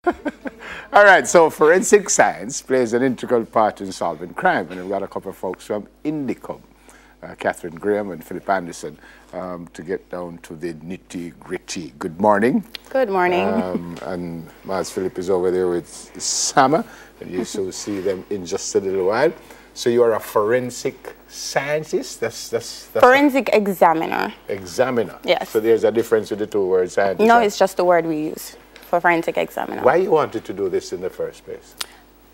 All right, so forensic science plays an integral part in solving crime, and we've got a couple of folks from Indicum, Catherine Graham and Philip Anderson, to get down to the nitty-gritty. Good morning. Good morning. And Mars Philip is over there with Sama, and you shall see them in just a little while. So you are a forensic scientist? That's forensic examiner. Examiner? Yes. So there's a difference with the two words, scientist? No, it's just the word we use for forensic examiner. Why you wanted to do this in the first place?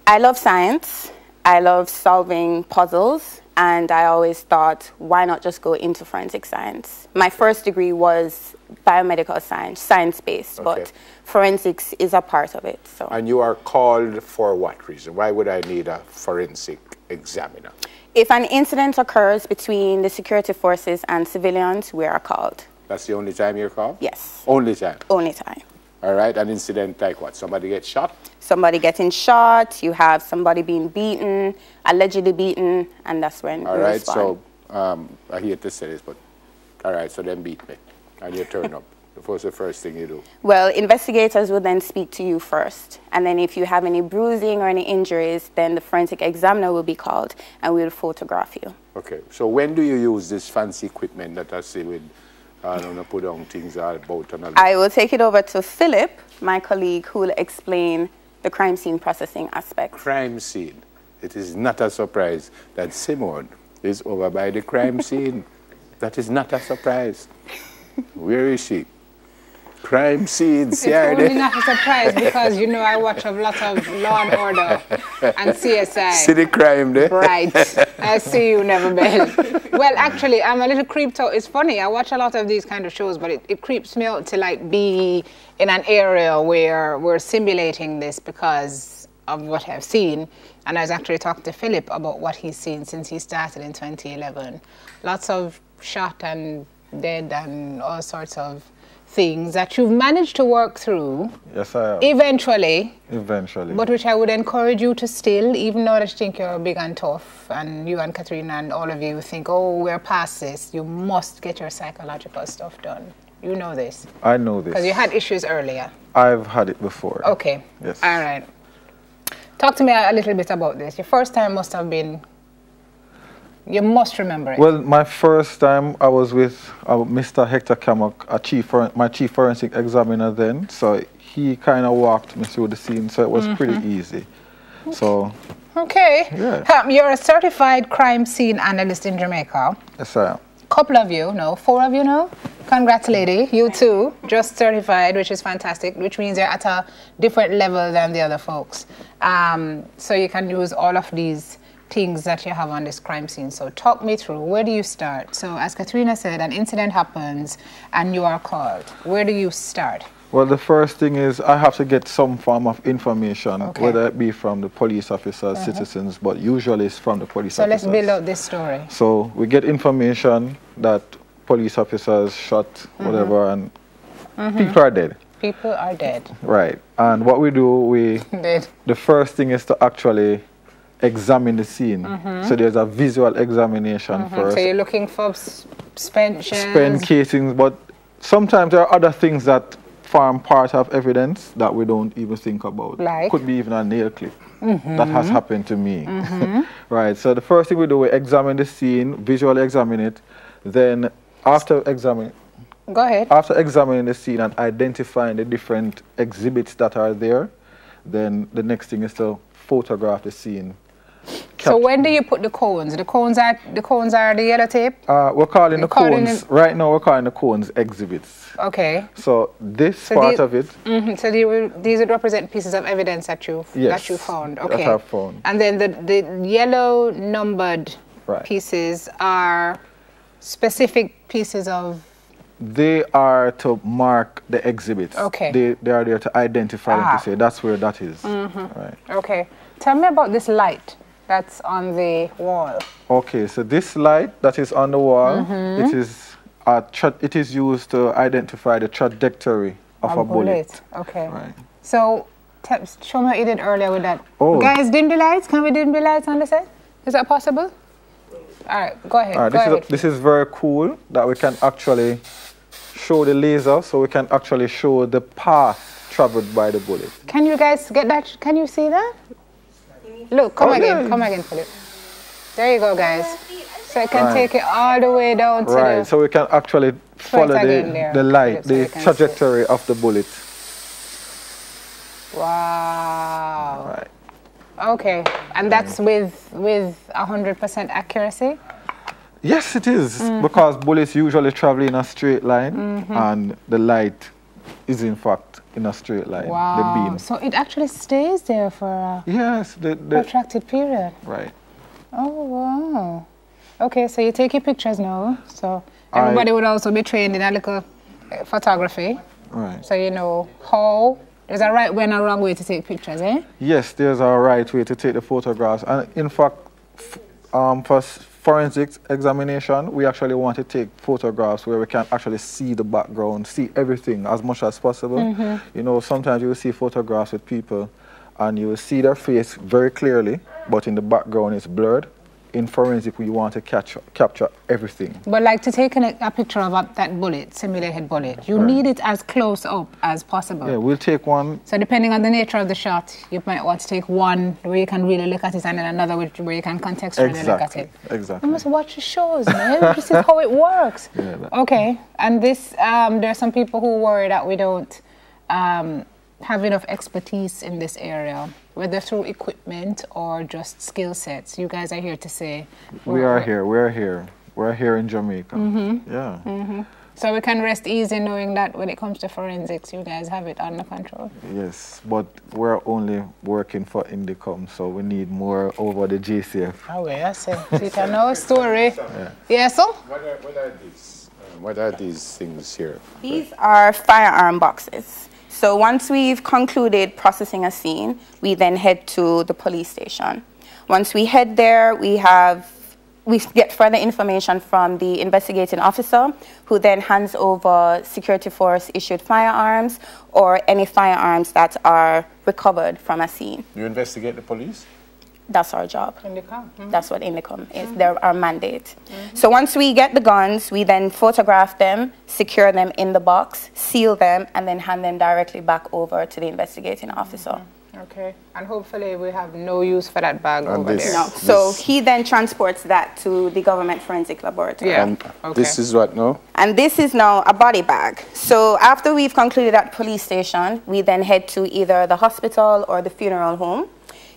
I love science. I love solving puzzles. And I always thought, why not just go into forensic science? My first degree was biomedical science, science-based, but forensics is a part of it. So. And you are called for what reason? Why would I need a forensic examiner? If an incident occurs between the security forces and civilians, we are called. That's the only time you're called? Yes. Only time? Only time. All right, an incident like what? Somebody gets shot? Somebody getting shot, you have somebody being beaten, allegedly beaten, and that's when all we right, respond. so I hate to say this, but all right, so then beat me, and you turn up. What's the first thing you do? Well, investigators will then speak to you first, and then if you have any bruising or any injuries, then the forensic examiner will be called, and we will photograph you. Okay, so when do you use this fancy equipment that I see with I don't know, put on things all about and I will take it over to Philip, my colleague, who will explain the crime scene processing aspect. Crime scene. It is not a surprise that Simone is over by the crime scene. That is not a surprise. Where is she? Crime scenes. It's only not a surprise because, you know, I watch a lot of Law and Order and CSI. City crime there. Right. I see you, Neverbell. Well, actually, I'm a little creeped out. It's funny. I watch a lot of these kind of shows, but it creeps me out to, like, be in an area where we're simulating this because of what I've seen. And I was actually talking to Philip about what he's seen since he started in 2011. Lots of shot and dead and all sorts of things that you've managed to work through. Yes, I have. Eventually. Eventually. But which I would encourage you to still, even though I think you're big and tough, and you and Katrina and all of you think, oh, we're past this, you must get your psychological stuff done. You know this. I know this. Because you had issues earlier. I've had it before. Okay. Yes. All right. Talk to me a little bit about this. Your first time must have been, you must remember it. Well, my first time I was with Mr. Hector Kamak, my chief forensic examiner then. So he kind of walked me through the scene, so it was pretty easy. So. Okay. Yeah. You're a certified crime scene analyst in Jamaica. Yes, I am. Couple of you, no, 4 of you now. Congrats, lady. You too, just certified, which is fantastic, which means you're at a different level than the other folks. So you can use all of these things that you have on this crime scene. So talk me through, where do you start? So as Katrina said, an incident happens and you are called. Where do you start? Well, the first thing is I have to get some form of information, whether it be from the police officers, citizens, but usually it's from the police officers. So let's build out this story. So we get information that police officers shot, whatever, and people are dead. People are dead. Right. And what we do, the first thing is to actually examine the scene. So there's a visual examination first. So you're looking for spent shells? Spent casings, but sometimes there are other things that form part of evidence that we don't even think about. Like? Could be even a nail clip. That has happened to me. Right, so the first thing we do, we examine the scene, visually examine it, then after examining the scene and identifying the different exhibits that are there, then the next thing is to photograph the scene. So when do you put the cones? The cones are the yellow tape? We're calling the cones, right now we're calling the cones exhibits. Okay. So this part of it. So these would represent pieces of evidence that you found. Okay. That I've found. And then the yellow numbered pieces are specific pieces of. They are to mark the exhibits. Okay. They are there to identify them, to say that's where that is. Right. Okay. Tell me about this light that's on the wall. Okay, so this light that is on the wall, it is used to identify the trajectory of a bullet. Okay. Right. So show me what you did earlier with that. Oh. Guys, dim the lights. Can we dim the lights on the set? Is that possible? All right, go ahead. All right, this is very cool that we can actually show the laser, so we can actually show the path traveled by the bullet. Can you guys get that? Can you see that? Look, come again, Philip. There you go, guys. So I can take it all the way down to the... So we can actually follow the light, the trajectory of the bullet. Wow. Right. Okay, and that's with 100% accuracy? Yes, it is, because bullets usually travel in a straight line, and the light is in fact in a straight line, the beam. So it actually stays there for a protracted period. Right. Oh, wow. Okay, so you take your pictures now. So everybody would also be trained in a little photography. Right. So you know how, there's a right way and a wrong way to take pictures, eh? Yes, there's a right way to take the photographs. And in fact, for forensics examination, we actually want to take photographs where we can actually see the background, see everything as much as possible. You know, sometimes you will see photographs with people and you will see their face very clearly, but in the background it's blurred. In forensic, we want to capture everything. But like to take a picture of that bullet, simulated bullet, you need it as close up as possible. Yeah, we'll take one. So depending on the nature of the shot, you might want to take one where you can really look at it and then another where you can contextually look at it. Exactly. You must watch the shows, man. This is how it works. Okay, and this, there are some people who worry that we don't have enough expertise in this area, whether through equipment or just skill sets. You guys are here to say... We're here in Jamaica. So we can rest easy knowing that when it comes to forensics, you guys have it under control. Yes, but we're only working for Indicom, so we need more over the JCF. Oh, well, I see. So you can know a story. Yes, sir? What are these things here? These are firearm boxes. So once we've concluded processing a scene, we then head to the police station. Once we head there, we get further information from the investigating officer, who then hands over security force issued firearms or any firearms that are recovered from a scene. You investigate the police? That's our job. Indicom. That's what Indicom is. They're our mandate. So once we get the guns, we then photograph them, secure them in the box, seal them, and then hand them directly back over to the investigating officer. Okay. And hopefully we have no use for that bag over there. No. So he then transports that to the government forensic laboratory. Yeah. And this is what now? And this is now a body bag. So after we've concluded at police station, we then head to either the hospital or the funeral home.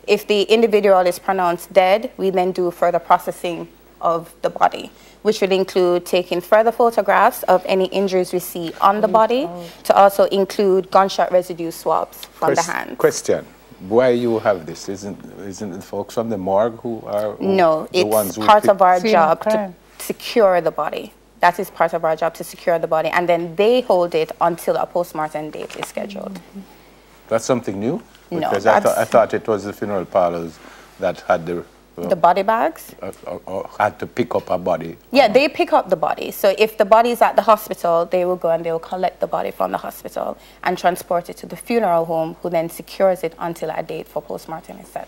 If the individual is pronounced dead, we then do further processing of the body, which would include taking further photographs of any injuries we see on the body, to also include gunshot residue swabs from the hands. Question: why you have this? Isn't it folks from the morgue who are the ones who part of our job to secure the body. That is part of our job, to secure the body, and then they hold it until a postmortem date is scheduled. That's something new? Because no, I thought it was the funeral parlors that had the body bags? Or had to pick up a body. Yeah, they pick up the body. So if the body is at the hospital, they will go and they will collect the body from the hospital and transport it to the funeral home, who then secures it until a date for postmortem is set.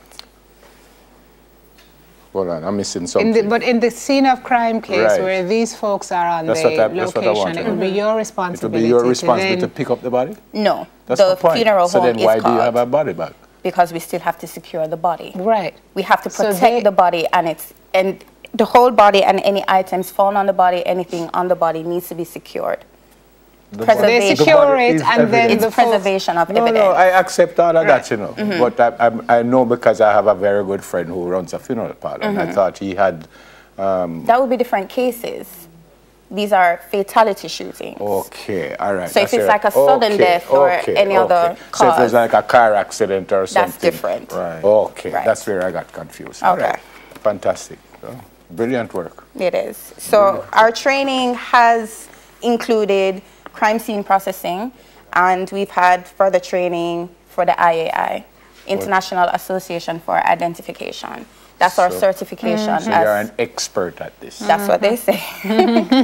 Hold on, I'm missing something. But in the scene of crime case where these folks are on the location, it would be your responsibility. It would be your responsibility to pick up the body? No. That's the point. Funeral home so then why do you have a body bag? Because we still have to secure the body. Right. We have to protect the body, and the whole body and any items found on the body, anything on the body needs to be secured. They secure it, and then it's preservation of evidence. No, I accept all of that, you know. But I know, because I have a very good friend who runs a funeral parlor, and I thought he had... that would be different cases. These are fatality shootings. Okay, all right. So if it's like a sudden death or any other cause. So if it's like a car accident or something. That's different. Right. Okay, that's where I got confused. Okay. Right. Fantastic. Oh, brilliant work. It is. So our training has included crime scene processing, and we've had further training for the IAI, International Association for Identification. That's our certification. So you're an expert at this. That's what they say.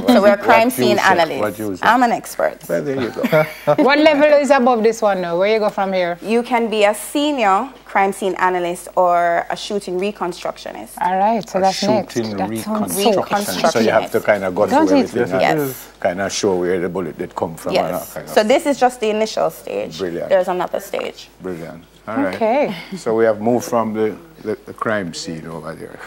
So we're crime scene analysts. I'm an expert. Well, there you go. What level is above this one now? Where you go from here? You can be a senior crime scene analyst or a shooting reconstructionist. All right, so that's next. Shooting That reconstruction. So you have to kind of go through everything and kind of show where the bullet did come from. Yes. And So this is just the initial stage. Brilliant. There's another stage. Brilliant. All right. Okay. So we have moved from the crime scene over there.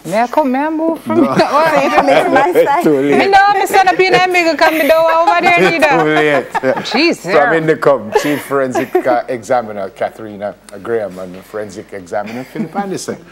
May I move from my side? Too late. Me know, me stand up in there, me go come the door over there neither. Too late. Jeez, From Indicom, Chief Forensic Examiner Katharina Graham and Forensic Examiner Philip Anderson.